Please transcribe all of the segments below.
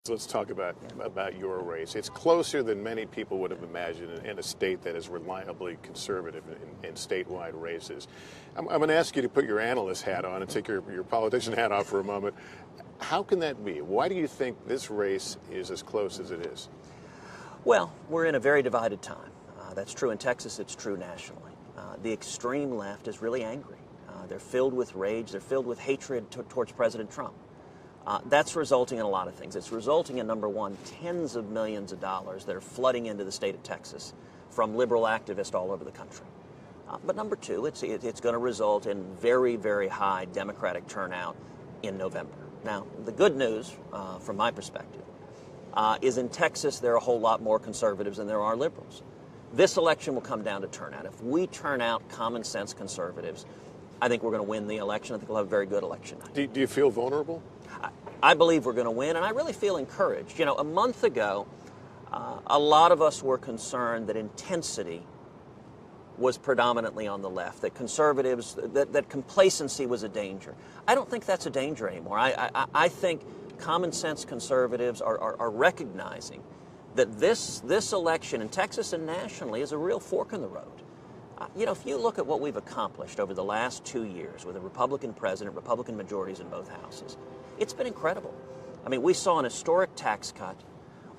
Let's talk about your race. It's closer than many people would have imagined in a state that is reliably conservative in statewide races. I'm going to ask you to put your analyst hat on and take your politician hat off for a moment. How can that be? Why do you think this race is as close as it is? Well, we're in a very divided time. That's true in Texas. It's true nationally. The extreme left is really angry. They're filled with rage. They're filled with hatred towards President Trump. That's resulting in a lot of things. It's resulting in, number one, tens of millions of dollars that are flooding into the state of Texas from liberal activists all over the country. But number two, it's going to result in very, very high Democratic turnout in November. Now, the good news, from my perspective, is in Texas there are a whole lot more conservatives than there are liberals. This election will come down to turnout. If we turn out common sense conservatives, I think we're going to win the election. I think we'll have a very good election night. Do you feel vulnerable? I believe we're going to win, and I really feel encouraged. You know, a month ago, a lot of us were concerned that intensity was predominantly on the left, that conservatives, that complacency was a danger. I don't think that's a danger anymore. I think common sense conservatives are recognizing that this election in Texas and nationally is a real fork in the road. You know, if you look at what we've accomplished over the last 2 years with a Republican president, Republican majorities in both houses, it's been incredible. I mean, we saw an historic tax cut.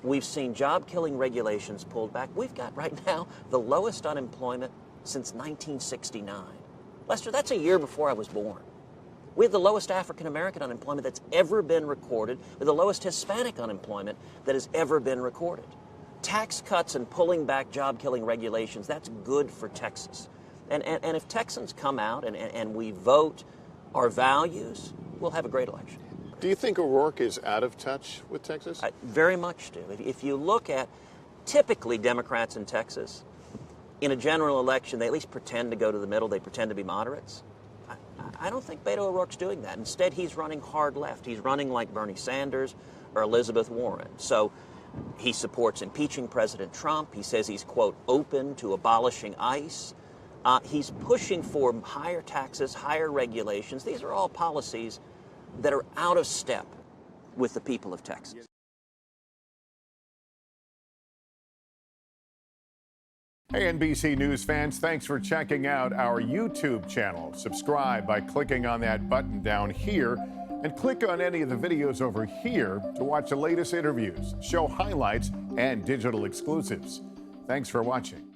We've seen job-killing regulations pulled back. We've got right now the lowest unemployment since 1969. Lester, that's a year before I was born. We have the lowest African-American unemployment that's ever been recorded, with the lowest Hispanic unemployment that has ever been recorded. Tax cuts and pulling back job-killing regulations, that's good for Texas. And if Texans come out and we vote our values, we'll have a great election. Do you think O'Rourke is out of touch with Texas? I very much do. If you look at typically Democrats in Texas, in a general election, they at least pretend to go to the middle. They pretend to be moderates. I don't think Beto O'Rourke's doing that. Instead, he's running hard left. He's running like Bernie Sanders or Elizabeth Warren. So he supports impeaching President Trump. He says he's, quote, open to abolishing ICE. He's pushing for higher taxes, higher regulations. These are all policies that are out of step with the people of Texas. Hey, NBC News fans, thanks for checking out our YouTube channel. Subscribe by clicking on that button down here and click on any of the videos over here to watch the latest interviews, show highlights, and digital exclusives. Thanks for watching.